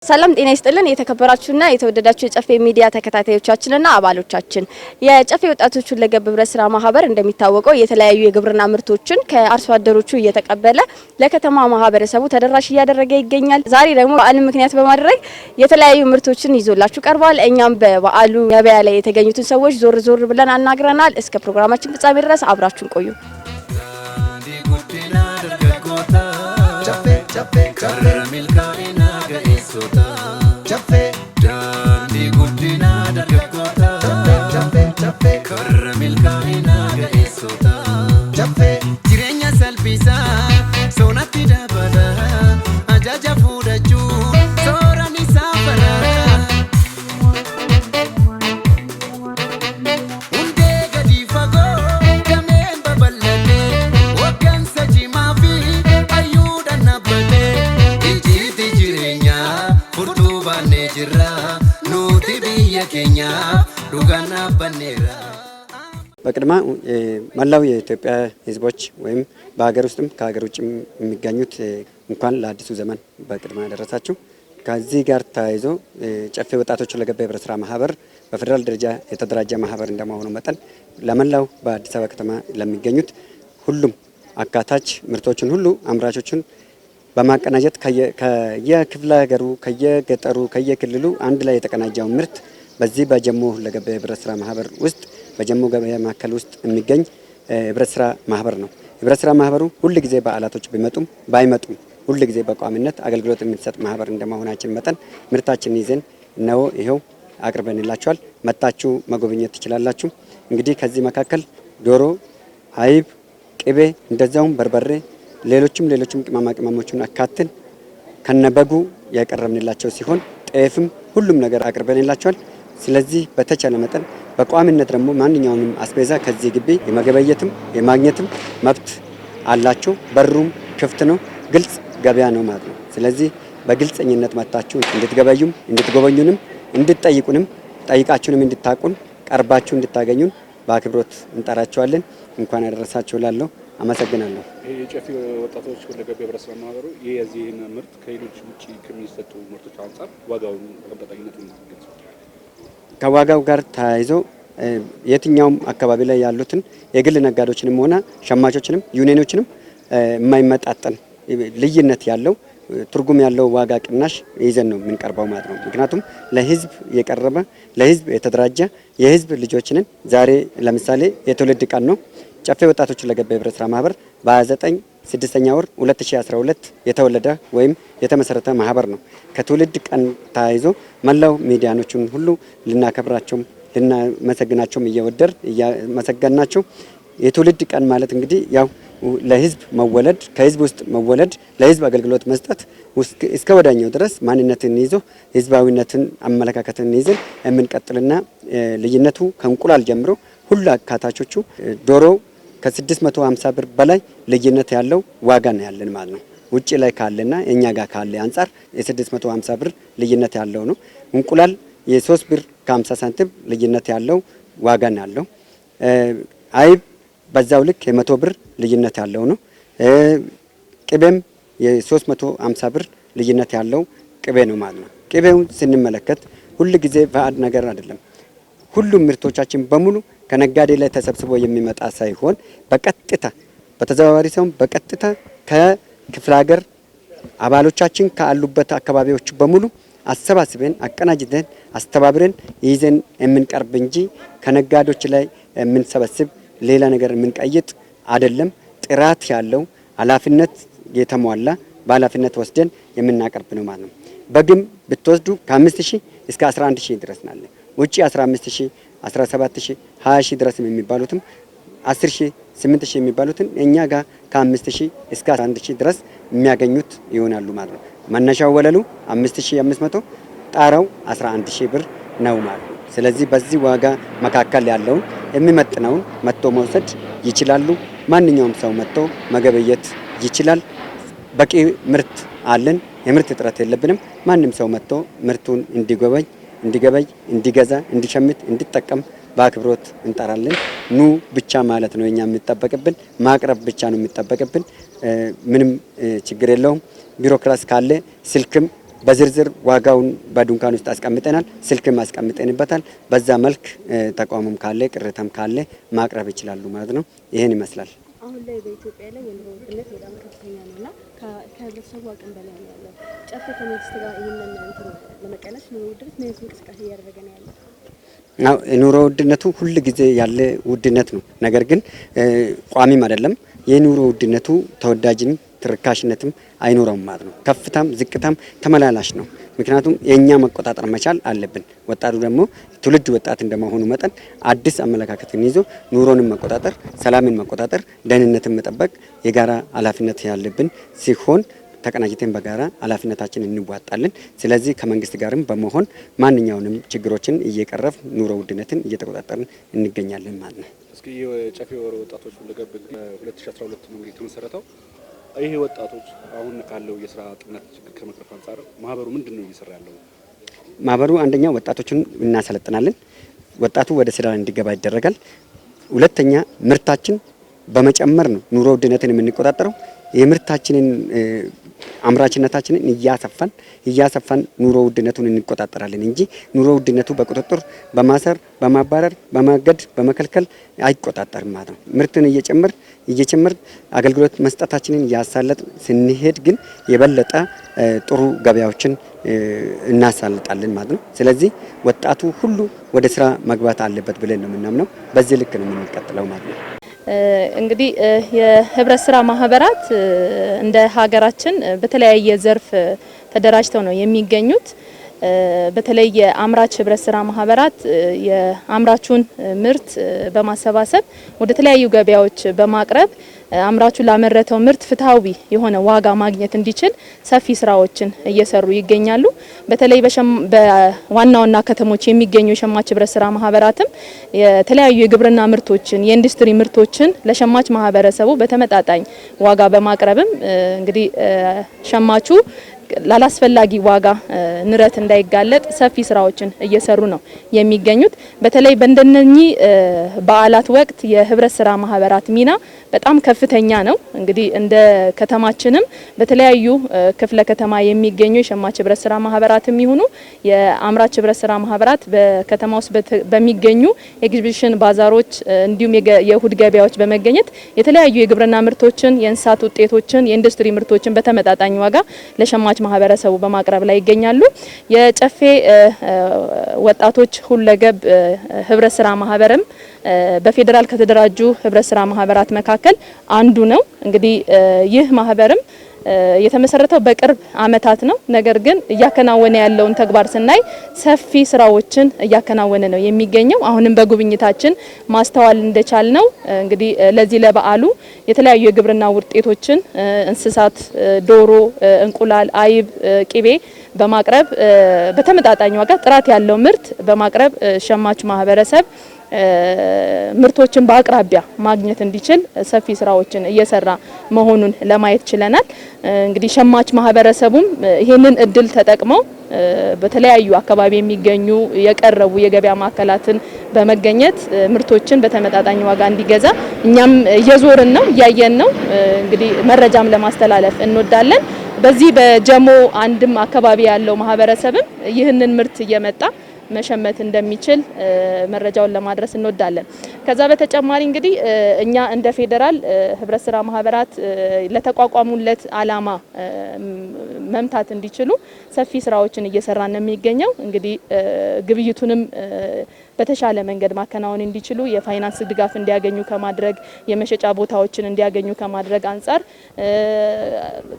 ሰላም ጤና ይስጥልን የተከበራችሁና የተወደዳችሁ የጨፌ ሚዲያ ተከታታዮቻችንና አባሎቻችን የጨፌ ወጣቶች ሁለገብ ህብረት ስራ ማህበር እንደሚታወቀው የተለያዩ የግብርና ምርቶችን ከአርሶ አደሮቹ እየተቀበለ ለከተማ ማህበረሰቡ ተደራሽ እያደረገ ይገኛል። ዛሬ ደግሞ በዓልን ምክንያት በማድረግ የተለያዩ ምርቶችን ይዞላችሁ ቀርቧል። እኛም በበዓሉ ገበያ ላይ የተገኙትን ሰዎች ዞር ዞር ብለን አናግረናል። እስከ ፕሮግራማችን ፍጻሜ ድረስ አብራችሁን ቆዩ። በቅድማ መላው የኢትዮጵያ ህዝቦች ወይም በሀገር ውስጥም ከሀገር ውጭም የሚገኙት እንኳን ለአዲሱ ዘመን በቅድማ ያደረሳችሁ። ከዚህ ጋር ተያይዞ ጨፌ ወጣቶች ሁለገብ ህብረት ስራ ማህበር በፌደራል ደረጃ የተደራጀ ማህበር እንደመሆኑ መጠን ለመላው በአዲስ አበባ ከተማ ለሚገኙት ሁሉም አካታች ምርቶችን ሁሉ አምራቾችን በማቀናጀት ከየክፍለ ሀገሩ ከየገጠሩ ከየክልሉ አንድ ላይ የተቀናጀው ምርት በዚህ በጀሞ ሁለገብ ህብረት ስራ ማህበር ውስጥ በጀሞ ገበያ ማዕከል ውስጥ የሚገኝ ህብረት ስራ ማህበር ነው። ህብረት ስራ ማህበሩ ሁሉ ጊዜ በዓላቶች ቢመጡም ባይመጡም ሁሉ ጊዜ በቋሚነት አገልግሎት የሚሰጥ ማህበር እንደመሆናችን መጠን ምርታችንን ይዘን ነው ይሄው አቅርበንላችኋል። መጣችሁ መጎብኘት ትችላላችሁ። እንግዲህ ከዚህ መካከል ዶሮ፣ አይብ፣ ቅቤ እንደዛውም በርበሬ ሌሎችም ቅመማ ቅመሞችን አካተን ከነበጉ ያቀረብንላቸው ሲሆን ጤፍም ሁሉም ነገር አቅርበንላችኋል። ስለዚህ በተቻለ መጠን በቋሚነት ደግሞ ማንኛውንም አስቤዛ ከዚህ ግቢ የመገበየትም የማግኘትም መብት አላቸው። በሩም ክፍት ነው፣ ግልጽ ገበያ ነው ማለት ነው። ስለዚህ በግልጽኝነት መጣችሁ እንድትገበዩም እንድትጎበኙንም እንድትጠይቁንም ጠይቃችሁንም እንድታቁን ቀርባችሁ እንድታገኙን በአክብሮት እንጠራችኋለን። እንኳን ያደረሳችሁ ላለው አመሰግናለሁ። የጨፌ ወጣቶች ሁለገብ ህብረት ስራ ማህበሩ የዚህን ምርት ከሌሎች ውጪ ከሚሰጡ ምርቶች አንጻር ዋጋውን ተመጣጣኝነቱን ገልጹ። ከዋጋው ጋር ተያይዞ የትኛውም አካባቢ ላይ ያሉትን የግል ነጋዴዎችንም ሆነ ሸማቾችንም ዩኒየኖችንም የማይመጣጠን ልዩነት ያለው ትርጉም ያለው ዋጋ ቅናሽ ይዘን ነው የምንቀርበው ማለት ነው። ምክንያቱም ለህዝብ የቀረበ ለህዝብ የተደራጀ የህዝብ ልጆችንን ዛሬ ለምሳሌ የትውልድ ቀን ነው። ጨፌ ወጣቶች ሁለገብ ህብረት ስራ ማህበር በ29 6ኛ ወር 2012 የተወለደ ወይም የተመሰረተ ማህበር ነው። ከትውልድ ቀን ተያይዞ መላው ሚዲያኖችን ሁሉ ልናከብራቸውም ልናመሰግናቸውም እየወደር እያመሰገናቸው የትውልድ ቀን ማለት እንግዲህ ያው ለህዝብ መወለድ ከህዝብ ውስጥ መወለድ ለህዝብ አገልግሎት መስጠት እስከ ወዳኛው ድረስ ማንነትን ይዞ ህዝባዊነትን አመለካከትን ይዘን የምንቀጥልና ልዩነቱ ከእንቁላል ጀምሮ ሁሉ አካታቾቹ ዶሮ ከ650 ብር በላይ ልዩነት ያለው ዋጋ ነው ያለን ማለት ነው። ውጪ ላይ ካለና እኛ ጋር ካለ አንፃር የ650 ብር ልዩነት ያለው ነው። እንቁላል የ3 ብር ከ50 ሳንቲም ልዩነት ያለው ዋጋ ነው ያለው። አይብ በዛው ልክ የ100 ብር ልዩነት ያለው ነው። ቅቤም የ350 ብር ልዩነት ያለው ቅቤ ነው ማለት ነው። ቅቤውን ስንመለከት ሁሉ ጊዜ ባዕድ ነገር አይደለም። ሁሉም ምርቶቻችን በሙሉ ከነጋዴ ላይ ተሰብስቦ የሚመጣ ሳይሆን በቀጥታ በተዘዋዋሪ ሳይሆን በቀጥታ ከክፍለ ሀገር አባሎቻችን ካሉበት አካባቢዎች በሙሉ አሰባስበን አቀናጅተን አስተባብረን ይዘን የምንቀርብ እንጂ ከነጋዴዎች ላይ የምንሰበስብ ሌላ ነገር የምንቀይጥ አይደለም። ጥራት ያለው ኃላፊነት የተሟላ በኃላፊነት ወስደን የምናቀርብ ነው ማለት ነው። በግም ብትወስዱ ከ5000 እስከ 11000 ድረስ ናለ። ውጪ 15000 17000 20000 ድረስ የሚባሉትም 10000 8000 የሚባሉትን እኛ ጋር ከ5000 እስከ 11000 ድረስ የሚያገኙት ይሆናሉ ማለት ነው። መነሻው ወለሉ 5500 ጣራው 11000 ብር ነው ማለት ነው። ስለዚህ በዚህ ዋጋ መካከል ያለውን የሚመጥነውን መጥቶ መውሰድ ይችላሉ። ማንኛውም ሰው መጥቶ መገበየት ይችላል። በቂ ምርት አለን። የምርት እጥረት የለብንም። ማንም ሰው መጥቶ ምርቱን እንዲገበይ እንዲገዛ እንዲሸምት እንዲጠቀም በአክብሮት እንጠራለን። ኑ ብቻ ማለት ነው እኛ የሚጠበቅብን ማቅረብ ብቻ ነው የሚጠበቅብን። ምንም ችግር የለውም። ቢሮክራሲ ካለ ስልክም በዝርዝር ዋጋውን በዱንካን ውስጥ አስቀምጠናል። ስልክም አስቀምጠንበታል። በዛ መልክ ተቋሙም ካለ ቅሬታም ካለ ማቅረብ ይችላሉ ማለት ነው። ይሄን ይመስላል። አሁን ላይ በኢትዮጵያ ላይ የኑሮ ውድነት በጣም ከፍተኛ ነውና ከህብረተሰቡ አቅም በላይ ነው ያለው። ጨፌ ከመንግስት ጋር ይህንን ለመቀነስ ኑሮ ውድነት ምን እንቅስቃሴ እያደረገ ነው ያለው? ኑሮ ውድነቱ ሁል ጊዜ ያለ ውድነት ነው። ነገር ግን ቋሚም አይደለም። የኑሮ ውድነቱ ተወዳጅም ተርካሽነትም አይኖረውም ማለት ነው። ከፍታም ዝቅታም ተመላላሽ ነው። ምክንያቱም የኛ መቆጣጠር መቻል አለብን። ወጣቱ ደግሞ ትውልድ ወጣት እንደመሆኑ መጠን አዲስ አመለካከትን ይዞ ኑሮንም መቆጣጠር፣ ሰላምን መቆጣጠር፣ ደህንነትን መጠበቅ የጋራ ኃላፊነት ያለብን ሲሆን ተቀናጅተን በጋራ ኃላፊነታችን እንዋጣለን። ስለዚህ ከመንግስት ጋርም በመሆን ማንኛውንም ችግሮችን እየቀረፍ ኑሮ ውድነትን እየተቆጣጠርን እንገኛለን ማለት ነው። እስኪ የጨፌ ወጣቶች ሁለገብ 2012 ነው የተመሰረተው። ይሄ ወጣቶች አሁን ካለው የስራ አጥነት ችግር ከመቅረፍ አንጻር ማህበሩ ምንድነው እየሰራ ያለው? ማህበሩ አንደኛ ወጣቶችን እናሰለጥናለን። ወጣቱ ወደ ስራ እንዲገባ ይደረጋል። ሁለተኛ ምርታችን በመጨመር ነው ኑሮ ውድነትን የምንቆጣጠረው። የምርታችንን አምራችነታችንን እያሰፋን ኑሮ ውድነቱን እንቆጣጠራለን እንጂ ኑሮ ውድነቱ በቁጥጥር በማሰር በማባረር በማገድ በመከልከል አይቆጣጠርም ማለት ነው። ምርትን እየጨመር አገልግሎት መስጠታችንን ያሳለጥ ስንሄድ ግን የበለጠ ጥሩ ገበያዎችን እናሳልጣለን ማለት ነው። ስለዚህ ወጣቱ ሁሉ ወደ ስራ መግባት አለበት ብለን ነው የምናምነው። በዚህ ልክ ነው የምንቀጥለው ማለት ነው። እንግዲህ የህብረት ስራ ማህበራት እንደ ሀገራችን በተለያየ ዘርፍ ተደራጅተው ነው የሚገኙት። በተለይ የአምራች ህብረት ስራ ማህበራት የአምራቹን ምርት በማሰባሰብ ወደ ተለያዩ ገበያዎች በማቅረብ አምራቹ ላመረተው ምርት ፍትሃዊ የሆነ ዋጋ ማግኘት እንዲችል ሰፊ ስራዎችን እየሰሩ ይገኛሉ። በተለይ በዋና ዋና ከተሞች የሚገኙ የሸማች ህብረት ስራ ማህበራትም የተለያዩ የግብርና ምርቶችን፣ የኢንዱስትሪ ምርቶችን ለሸማች ማህበረሰቡ በተመጣጣኝ ዋጋ በማቅረብም እንግዲህ ሸማቹ ላላስፈላጊ ዋጋ ንረት እንዳይጋለጥ ሰፊ ስራዎችን እየሰሩ ነው የሚገኙት። በተለይ በእንደነኚህ በዓላት ወቅት የህብረት ስራ ማህበራት ሚና በጣም ከፍተኛ ነው። እንግዲህ እንደ ከተማችንም በተለያዩ ክፍለ ከተማ የሚገኙ የሸማች ህብረት ስራ ማህበራትም ይሁኑ የአምራች ህብረት ስራ ማህበራት በከተማ ውስጥ በሚገኙ ኤግዚቢሽን ባዛሮች እንዲሁም የእሁድ ገበያዎች በመገኘት የተለያዩ የግብርና ምርቶችን፣ የእንስሳት ውጤቶችን፣ የኢንዱስትሪ ምርቶችን በተመጣጣኝ ዋጋ ለሸማች ማህበረሰቡ በማቅረብ ላይ ይገኛሉ። የጨፌ ወጣቶች ሁለገብ ህብረት ስራ ማህበርም በፌዴራል ከተደራጁ ህብረት ስራ ማህበራት መካከል አንዱ ነው። እንግዲህ ይህ ማህበርም የተመሰረተው በቅርብ አመታት ነው። ነገር ግን እያከናወነ ያለውን ተግባር ስናይ ሰፊ ስራዎችን እያከናወነ ነው የሚገኘው። አሁንም በጉብኝታችን ማስተዋል እንደቻል ነው እንግዲህ ለዚህ ለበዓሉ የተለያዩ የግብርና ውጤቶችን እንስሳት፣ ዶሮ፣ እንቁላል፣ አይብ፣ ቂቤ በማቅረብ በተመጣጣኝ ዋጋ ጥራት ያለው ምርት በማቅረብ ሸማቹ ማህበረሰብ ምርቶችን በአቅራቢያ ማግኘት እንዲችል ሰፊ ስራዎችን እየሰራ መሆኑን ለማየት ችለናል። እንግዲህ ሸማች ማህበረሰቡም ይሄንን እድል ተጠቅመው በተለያዩ አካባቢ የሚገኙ የቀረቡ የገበያ ማዕከላትን በመገኘት ምርቶችን በተመጣጣኝ ዋጋ እንዲገዛ እኛም እየዞርን ነው እያየን ነው። እንግዲህ መረጃም ለማስተላለፍ እንወዳለን። በዚህ በጀሞ አንድም አካባቢ ያለው ማህበረሰብም ይህንን ምርት እየመጣ መሸመት እንደሚችል መረጃውን ለማድረስ እንወዳለን። ከዛ በተጨማሪ እንግዲህ እኛ እንደ ፌዴራል ህብረት ስራ ማህበራት ለተቋቋሙለት አላማ መምታት እንዲችሉ ሰፊ ስራዎችን እየሰራን ነው የሚገኘው። እንግዲህ ግብይቱንም በተሻለ መንገድ ማከናወን እንዲችሉ የፋይናንስ ድጋፍ እንዲያገኙ ከማድረግ የመሸጫ ቦታዎችን እንዲያገኙ ከማድረግ አንጻር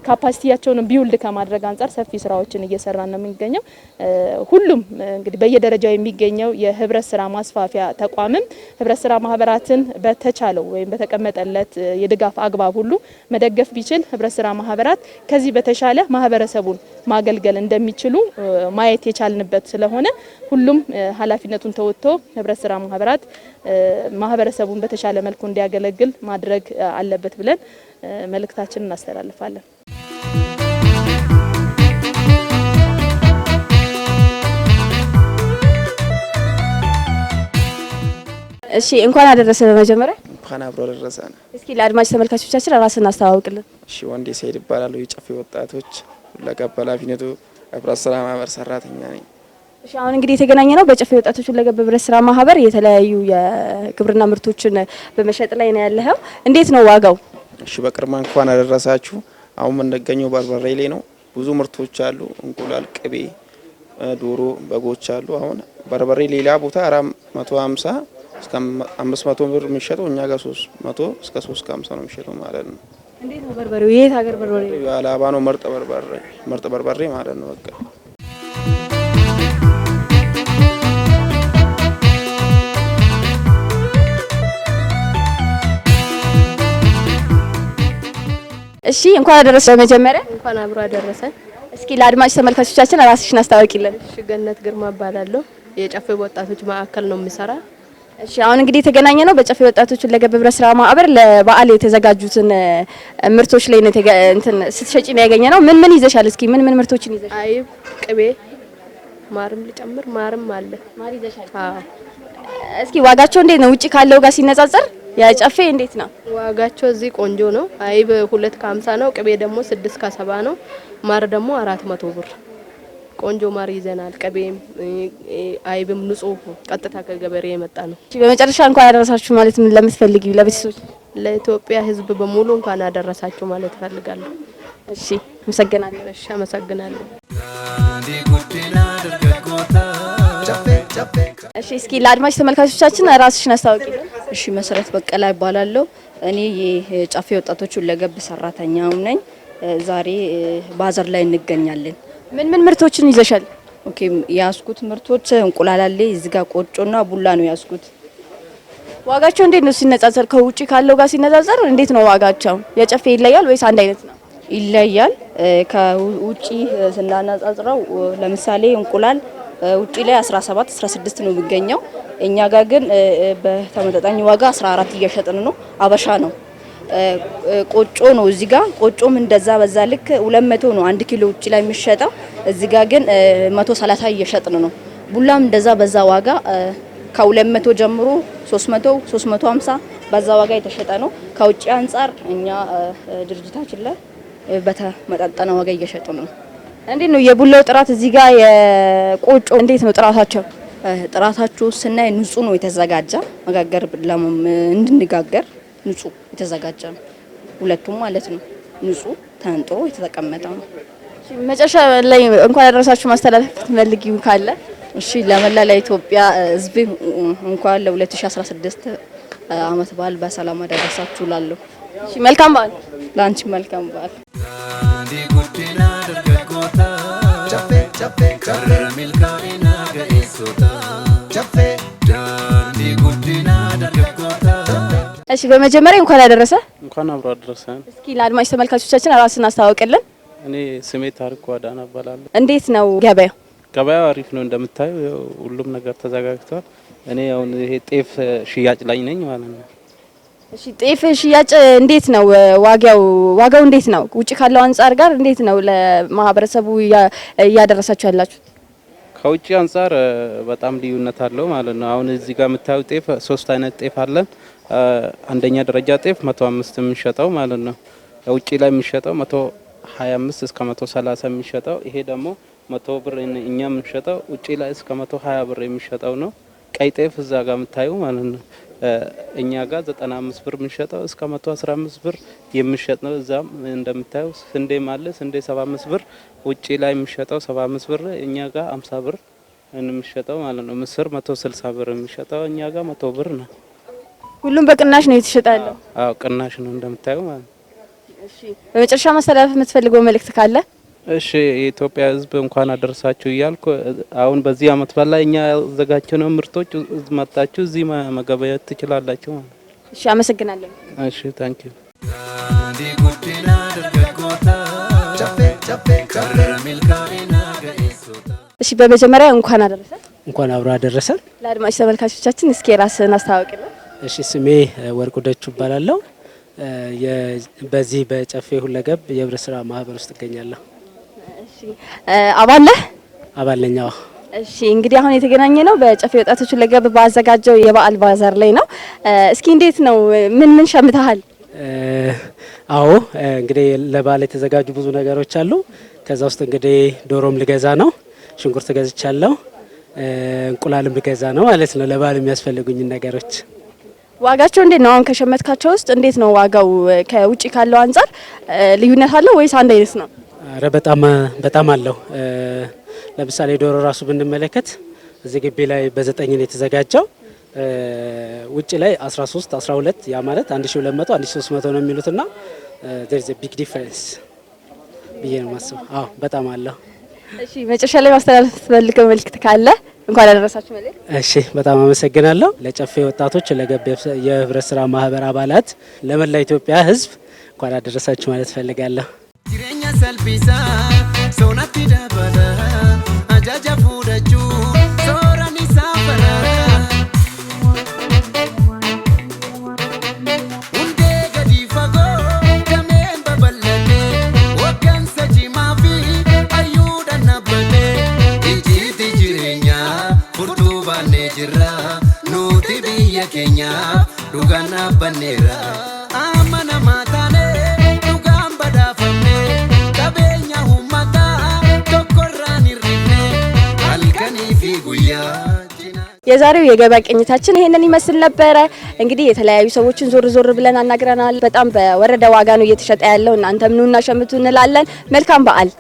ካፓሲቲያቸውን ቢውልድ ከማድረግ አንጻር ሰፊ ስራዎችን እየሰራን ነው የሚገኘው። ሁሉም እንግዲህ በየደረጃው የሚገኘው የህብረት ስራ ማስፋፊያ ተቋምም ህብረት ስራ ማህበራትን በተቻለው ወይም በተቀመጠለት የድጋፍ አግባብ ሁሉ መደገፍ ቢችል ህብረት ስራ ማህበራት ከዚህ በተሻለ ማህበረሰቡን ማገልገል እንደሚችሉ ማየት የቻልንበት ስለሆነ ሁሉም ኃላፊነቱን ተወጥቶ ህብረት ስራ ማህበራት ማህበረሰቡን በተሻለ መልኩ እንዲያገለግል ማድረግ አለበት ብለን መልእክታችንን እናስተላልፋለን። እሺ እንኳን አደረሰ። በመጀመሪያ እንኳን አብሮ አደረሰን። እስኪ ለአድማጭ ተመልካቾቻችን ራስን አስተዋውቅልን። እሺ ወንዴ ሰይድ ይባላል። የጨፌ ወጣቶች ሁለገብ ኃላፊነቱ ህብረት ስራ ማህበር ሰራተኛ ነኝ። እሺ አሁን እንግዲህ የተገናኘ ነው በጨፌ ወጣቶች ሁለገብ ህብረት ስራ ማህበር የተለያዩ የግብርና ምርቶችን በመሸጥ ላይ ነው ያለው። እንዴት ነው ዋጋው? እሺ በቅድሚያ እንኳን አደረሳችሁ። አሁን የምንገኘው በርበሬ ላይ ነው። ብዙ ምርቶች አሉ። እንቁላል፣ ቅቤ፣ ዶሮ፣ በጎች አሉ። አሁን በርበሬ ሌላ ቦታ 450 እስከ 500 ብር የሚሸጠው እኛ ጋር 300 እስከ 350 ነው የሚሸጠው ማለት ነው። እንዴት ነው በርበሬው? የት ሀገር በርበሬ? አላባ ነው። ምርጥ በርበሬ ማለት ነው። በቃ እሺ እንኳን አደረሰ። በመጀመሪያ እንኳን አብሮ አደረሰን። እስኪ ለአድማጭ ተመልካቾቻችን ራስሽን አስተዋውቂልን። እሺ ገነት ግርማ እባላለሁ። የጨፌ ወጣቶች ማዕከል ነው የምሰራ። እሺ አሁን እንግዲህ የተገናኘ ነው በጨፌ ወጣቶች ሁለገብ ህብረት ስራ ማህበር ለበዓል የተዘጋጁትን ምርቶች ላይ ነው እንትን ስትሸጪ ነው ያገኘ ነው። ምን ይዘሻል? እስኪ ምን ምርቶችን ይዘሻል? አይብ፣ ቅቤ፣ ማርም ልጨምር። ማርም አለ። ማር ይዘሻል? አዎ። እስኪ ዋጋቸው እንዴት ነው ውጪ ካለው ጋር ሲነጻጸር? የጨፌ እንዴት ነው ዋጋቸው? እዚህ ቆንጆ ነው። አይብ 250 ነው። ቅቤ ደግሞ 670 ነው። ማር ደግሞ 400 ብር። ቆንጆ ማር ይዘናል። ቅቤም አይብም ንጹህ ቀጥታ ከገበሬ የመጣ ነው። በመጨረሻ እንኳን ያደረሳችሁ ማለት ምን ለምትፈልጊው ለቤተሰቦች? ለኢትዮጵያ ሕዝብ በሙሉ እንኳን አደረሳችሁ ማለት ፈልጋለሁ። እሺ አመሰግናለሁ። እሺ አመሰግናለሁ። እሺ እስኪ ለአድማጭ ተመልካቾቻችን ራስሽን አስተዋውቂልን። እሺ መሰረት በቀላ ይባላለሁ። እኔ የጨፌ ወጣቶች ሁለገብ ሰራተኛው ነኝ። ዛሬ ባዛር ላይ እንገኛለን። ምን ምርቶችን ይዘሻል? ኦኬ ያስኩት ምርቶች እንቁላል አለ፣ እዚህ ጋር ቆጮና ቡላ ነው ያስኩት። ዋጋቸው እንዴት ነው ሲነጻጸር? ከውጪ ካለው ጋር ሲነጻጸር እንዴት ነው ዋጋቸው? የጨፌ ይለያል ወይስ አንድ አይነት ነው? ይለያል። ከውጪ ስናነጻጽረው ለምሳሌ እንቁላል ውጪ ላይ 17 16 ነው የሚገኘው። እኛ ጋር ግን በተመጣጣኝ ዋጋ 14 እየሸጥን ነው። አበሻ ነው። ቆጮ ነው እዚህ ጋር ቆጮም እንደዛ በዛ ልክ 200 ነው 1 ኪሎ ውጪ ላይ የሚሸጠው። እዚህ ጋር ግን 130 እየሸጥን ነው። ቡላም እንደዛ በዛ ዋጋ ከ200 ጀምሮ 300 350 በዛ ዋጋ የተሸጠ ነው። ከውጪ አንፃር እኛ ድርጅታችን ላይ በተመጣጣና ዋጋ እየሸጥን ነው። እንዴት ነው የቡላው ጥራት? እዚህ ጋር የቆጮ እንዴት ነው ጥራታቸው? ጥራታቸው ስናይ ንጹህ ነው የተዘጋጀ መጋገር እንድንጋገር ንጹህ የተዘጋጀ ነው። ሁለቱም ማለት ነው። ንጹህ ተንጥሮ የተቀመጠ ነው። መጨረሻ ላይ እንኳን ያደረሳችሁ ማስተላለፍ ትፈልጊው ካለ? እሺ ለመላ ለኢትዮጵያ ሕዝብ እንኳን ለ2016 ዓመት በዓል በሰላም አደረሳችሁ ላለሁ። እሺ መልካም በዓል። ላንቺ መልካም በዓል። እሺ በመጀመሪያ እንኳን ያደረሰ። እንኳን አብሮ አደረሰን። እስኪ ለአድማጭ ተመልካቾቻችን ራስን አስተዋውቅልን። እኔ ስሜ ታሪኩ አዳና እባላለሁ። እንዴት ነው ገበያው? ገበያው አሪፍ ነው እንደምታዩ፣ ሁሉም ነገር ተዘጋጅቷል። እኔ አሁን ይሄ ጤፍ ሽያጭ ላይ ነኝ ማለት ነው። እሺ ጤፍ ሽያጭ እንዴት ነው ዋጋው እንዴት ነው? ውጪ ካለው አንፃር ጋር እንዴት ነው ለማህበረሰቡ እያደረሳችሁ ያላችሁ? ከውጪ አንፃር በጣም ልዩነት አለው ማለት ነው። አሁን እዚህ ጋር የምታዩ ጤፍ 3 አይነት ጤፍ አለን። አንደኛ ደረጃ ጤፍ 105 የሚሸጠው ማለት ነው። ውጪ ላይ የሚሸጠው 125 እስከ 130 የሚሸጠው፣ ይሄ ደግሞ 100 ብር እኛ የምንሸጠው ውጪ ላይ እስከ 120 ብር የሚሸጠው ነው። ቀይ ጤፍ እዛ ጋር የምታዩ ማለት ነው። እኛ ጋር 95 ብር የሚሸጠው እስከ 115 ብር የሚሸጥ ነው። እዛም እንደምታዩ ስንዴ ማለት ስንዴ 75 ብር ውጪ ላይ የሚሸጠው 75 ብር፣ እኛ ጋር 50 ብር የሚሸጠው ማለት ነው። ምስር 160 ብር የሚሸጠው እኛ ጋር 100 ብር ነው። ሁሉም በቅናሽ ነው የተሸጠ ያለው? አዎ ቅናሽ ነው እንደምታዩ ማለት ነው። እሺ በመጨረሻ ማስተላለፍ የምትፈልገው መልእክት ካለ? እሺ የኢትዮጵያ ሕዝብ እንኳን አደረሳችሁ እያልኩ አሁን በዚህ አመት በላይ እኛ ያዘጋጀነው ምርቶች መጣችሁ እዚህ መገበያየት ትችላላችሁ ማለት ነው። እሺ አመሰግናለሁ። እሺ ታንኪ ዩ። እሺ በመጀመሪያ እንኳን አደረሰ። እንኳን አብሮ አደረሰን። ለአድማጭ ተመልካቾቻችን እስኪ ራስህን አስተዋውቅልን። እሺ ስሜ ወርቁ ደቹ እባላለሁ። በዚህ በጨፌ ሁለገብ የህብረት ስራ ማህበር ውስጥ እገኛለሁ። እሺ አባል ነህ? አባል ነኝ። እሺ እንግዲህ አሁን የተገናኘ ነው በጨፌ ወጣቶች ሁለገብ ባዘጋጀው የበዓል ባዛር ላይ ነው። እስኪ እንዴት ነው ምን ሸምተሃል? አዎ እንግዲህ ለበዓል የተዘጋጁ ብዙ ነገሮች አሉ። ከዛ ውስጥ እንግዲህ ዶሮም ልገዛ ነው፣ ሽንኩርት ገዝቻለሁ፣ እንቁላልም ልገዛ ነው ማለት ነው። ለበዓል የሚያስፈልጉኝ ነገሮች ዋጋቸው እንዴት ነው? አሁን ከሸመትካቸው ውስጥ እንዴት ነው ዋጋው? ከውጪ ካለው አንፃር ልዩነት አለው ወይስ አንድ አይነት ነው? አረ በጣም አለው። ለምሳሌ ዶሮ ራሱ ብንመለከት እዚህ ግቢ ላይ በ9 ነው የተዘጋጀው። ውጪ ላይ 13 12 ያ ማለት 1200 1300 ነው የሚሉትና there is a big difference ብዬ ነው የማስበው። አዎ በጣም አለው። እሺ መጨረሻ ላይ ማስተላለፍ ፈልገው መልእክት ካለ እንኳን አደረሳችሁ መልእክት። እሺ በጣም አመሰግናለሁ። ለጨፌ ወጣቶች፣ ለገብ የህብረት ስራ ማህበር አባላት፣ ለመላ ኢትዮጵያ ህዝብ እንኳን አደረሳችሁ ማለት ፈልጋለሁ። ጅሬኛ ሰልቢሳ ሶናቲ ደበለ አጃጃ ፉደጁ ሶራኒ ሳፈራ ሁንዴ ገዲ ፈጎ ደሜን በበለኔ ወገን ሰጂማፊ አዩደነበኔ ኢጂቲ ጅሬኛ ፉርቱ ባኔ ጅራ ኑቲ ብየ ኬኛ ዱጋና በኔራ አመና ማታኔ ዱጋን በዳፈኔ ቀቤኛ ሁማታ ቶኮራን ይሪኔ አልከኒ ፊ ጉያ የዛሬው የገበያ ቅኝታችን ይሄንን ይመስል ነበረ። እንግዲህ የተለያዩ ሰዎችን ዞር ዞር ብለን አናግረናል። በጣም በወረደ ዋጋ ነው እየተሸጠ ያለው። እናንተም ኑና ሸምቱ እንላለን። መልካም በዓል።